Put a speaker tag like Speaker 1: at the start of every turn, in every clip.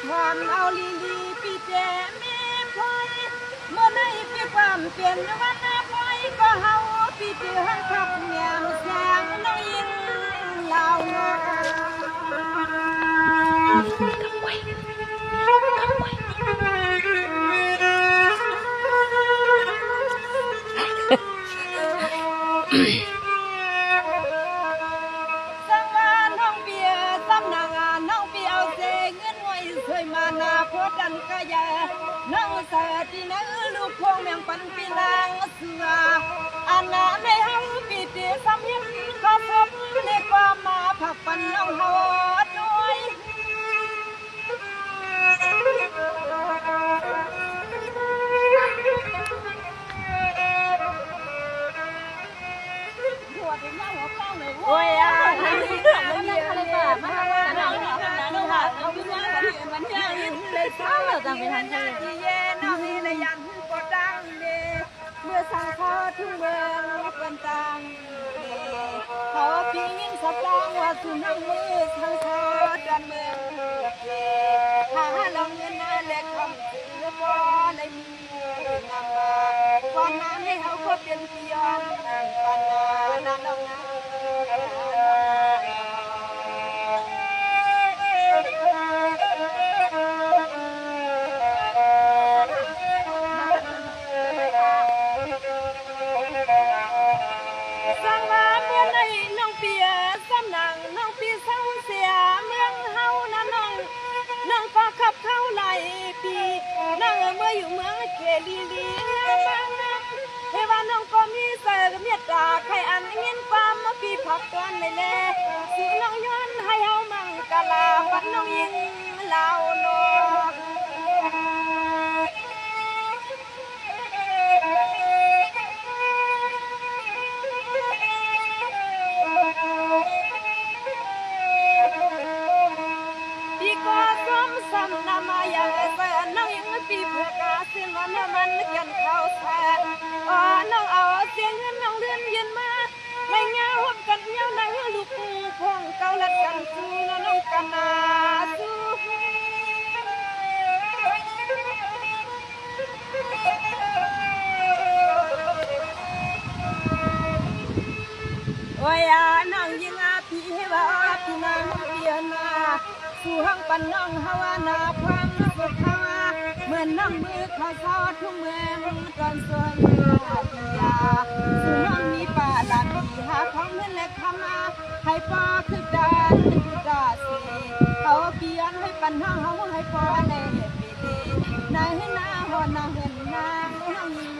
Speaker 1: ถอนเอาลีลีปีเจมีพลอยเมื่อในปีความเปลี่ยนวันหน้าพลอยก็เฮาปีเจหันขับแนวแสงน้องยิงลาวโนสังวานน้องเบียสำนางานน้องเบียเอาเจเงินไว้สวยมานาโคดันกะยาน้องเสือที่นั่งลูกพวงแมงปันปีนางเสืออันนาในเฮาปีเดียสำเห็นก็พบในความมาผักปันน้องเฮาด้วยโอ้ยอ่ะนั่นนี่มันนี่อะไรบ้างมาเราว่าเราไม่ว่ามันยังเลยเศร้าจังไปทันใจที่เย็นน้องนี่เลยยันก็ดังเดเมื่อสั่งข้าวทุ่งเมืองเป็นตังเขาพิงสับตังว่าสุนัขมือทางเขาดันเมืองหาลองเงินเล็กคำถือพอเลยมีนำมาวันนั้นให้เขาก็เป็นพิยอนปันนาน้องนาสังวาเมื่อในน้องเปียสำนังน้องปีเศร้าเสียเมืองเฮานะน้องก็ขับเข้าไหลปีน้องเมื่ออยู่เมืองเคลีลีบางน้ำเทว่าน้องก็มีเสือเมียตาใครอันเงินความมาปีผักตอนในแลสิน้องย้อนให้เฮามังกะลาปัดน้องยิงลาวโลซ้ำน้ำมาอย่างแสนน้องยังปีเพื่อกาสินวันมันกันเข้าแสนน้องเอาเสียงเงินน้องเลื่อนยืนมาไม่เงาหับกันเงาหนังลูกพวงเก่าลัดกันสู้น้องกันนาสู้โอ้ยน้องยิงพี่ให้ว่าพี่นางเปียนาสู่ห้องปันน้องฮาวานาพังสุขาวาเหมือนน้องมือข้าซอทุ่งเมืองก่อนสวยพิยาสู่น้องมีป่าดันมีหาของเงินและคำมาให้ป้าคือดานคือดาสีเขาเปียนให้ปันห้องเขาให้ป้าในปีดีนายให้นาหอนาเห็นนาน้องยิง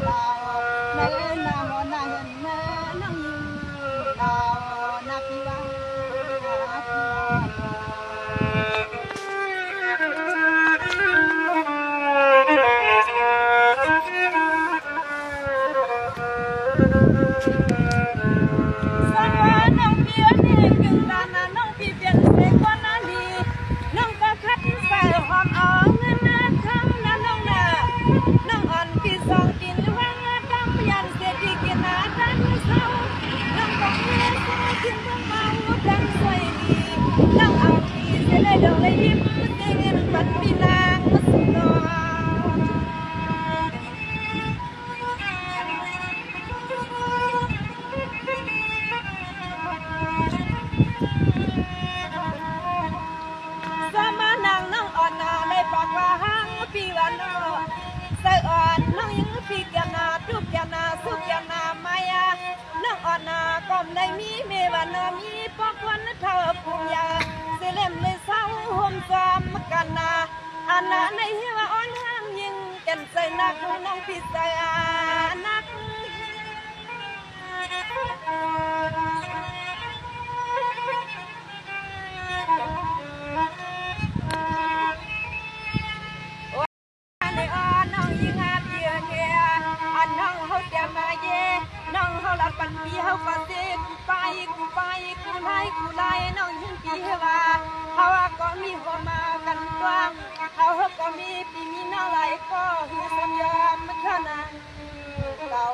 Speaker 1: ลาวในนาหอนาเห็นนาน้องยิงลาวนาพิวาได้มีเมวันมีปอกวันเธอปุ่มยาเสล่มเลยเศร้าห่มซ้อมกันนาอันนั้นในเฮว่าอ่อนห้างยิงกันใส่นักน้องพิษนักน้องยิงอาเดียเนียอันน้องเขาจะมาเย่น้องเขาลัดปันปีเขาก็เจ็บกูไล่น้องยิงปีว่าเขาก็มีหัวมากันกว้างเขาก็มีปีมีน้องไหลก็หิวสัญญาไม่เท่านั้นเรา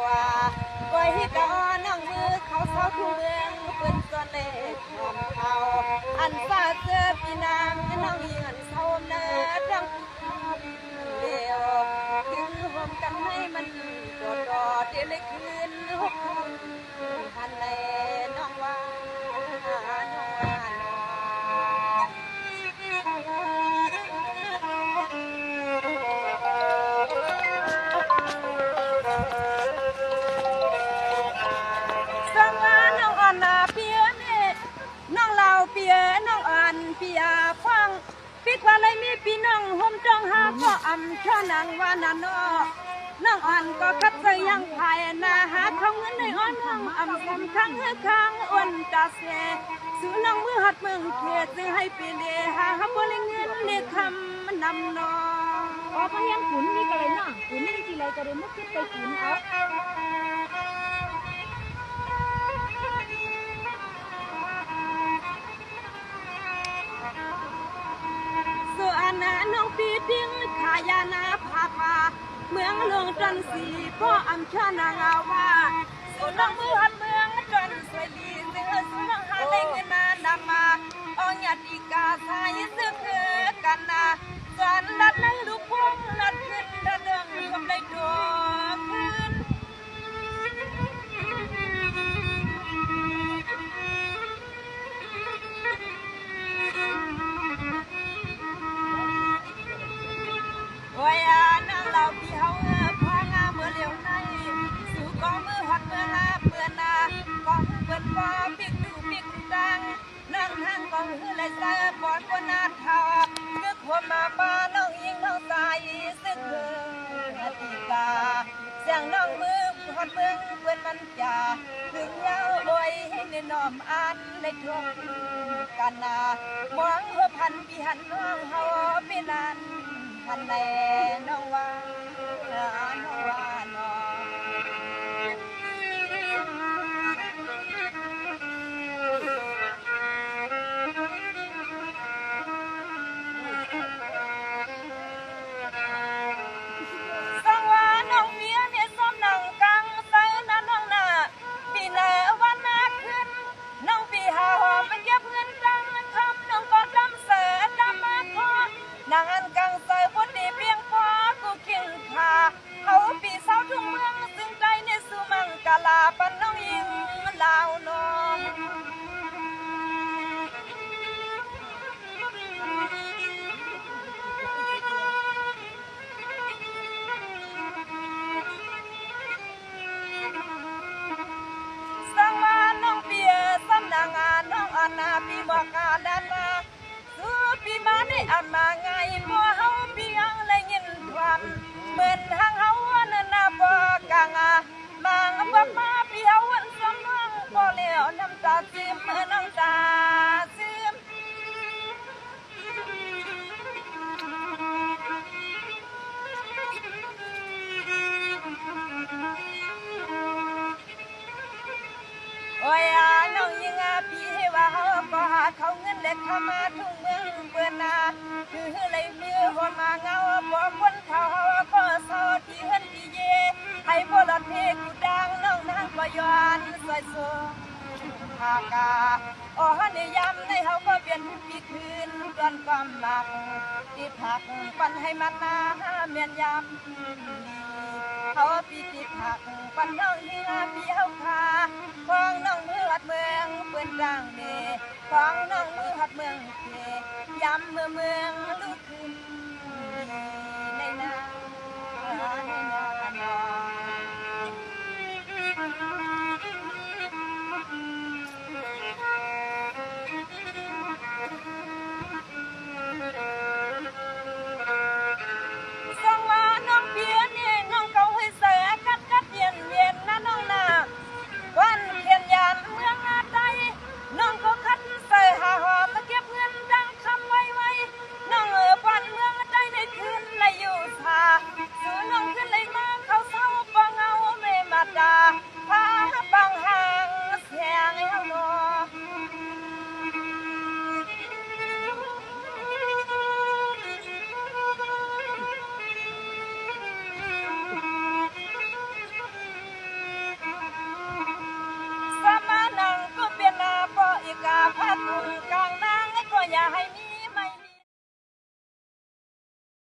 Speaker 1: ก็ฮิตน้องมือเขาเศร้าทุ่งเมืองเป็นส่วนเล็กของเขาอันซาเจอปีนางน้องยิงอันเศร้านะ จ้องหาพ่ออำช่อนางวานาโนน้องอ่อนก็คัดใจยังภายนาหาเขาเงินในอ้อนน้องอำสมข้างเฮือข้างอ้วนตาเสสู่น้องมือหัดเมืองเขตจึงให้ปีเลหาบ่ได้เงินเลคำนำนอง
Speaker 2: อ๋อพะยังขุนนี่ก็เลยเนาะขุนนี่กี่ไรก็เลยมุกคิดไปขุนเอา
Speaker 1: ส่วนน้องปีดิ้งขายานาพาพาเมืองหลวงจันสีพ่ออำชานางาว่าสู่น้องมือหัดเมืองจันสวยดีเสือสู่น้องหาได้เงินมานำมาองญาติกาสายเสือคือกันนาสันดัดในลูกพงนัดขึ้นระเดิงกำไรตัวขึ้นโอ้ยนางเราพี่เฮาพองาเมื่อเลี้ยวในสู่กองมือหัดเมื่อนาเปื่อนนากองเปื่อนว่าปิกดูปิกดังนั่งห้างกองหือไรใส่ปอนบนนาทานึกหัวมาบ้าน้องยิงน้องตายสึกเกินติกาเสียงน้องมือหัดเมืองเปื่อนมันจ่าถึงยาวโอยให้ในน้อมอันในทงกันนามองหัวพันปีหันน้องเฮาปีนั้นพันแน่น้องว่าน้องว่าน้องสังว่าน้องเมียเนี่ยซ้อมนั่งกังใส่น้าน้องหน้าปีหน้าวันหน้าขึ้นน้องปีหาหอมมันเก็บเงินตังคำน้องก็ดำเสือดำมาคอนางอันกังใส่บนดีเพียงพอกูเคียงขาเขาปีสาวทุ่งเมืองซึ่งใจในสุมังกาลาปันน้องยิงลาวนองสังว่าน้องเปียสำนางงานน้องอันนาปีบอกกาดันมาสู้ปีมาได้อันมาไงบ่เฮาปียังเลยยินความเหมือนทางเฮานั่นน่ะบ่กางมางบ่มาปีเฮาวันสำนองบ่แล้วน้ำตาซึมน้ำตาซึมโอ้ยน้องยิงพี่ให้ว่าเฮาก็หาเขาเงินเล็กเข้ามาทุ่งเมืองเปื้อนนาคือเลยมือหัวมาเงาบ่คนเขาเฮาก็เศร้าที่เฮือนที่เยให้บ่รอดเพกูดังน้องนางบ่ย้อนสวยสวยหากาอ๋อในยามในเฮาก็เปลี่ยนปีคืนเดือนความหนักที่ผักปันให้มันนาเมียนยามเขาปีติดผักปันน้องเฮียพี่เฮาคาของน้องมือหัดเมืองเปิ้นร่างเดของน้องมือหัดเมืองเทยามเมืองลุกขึ้นในนา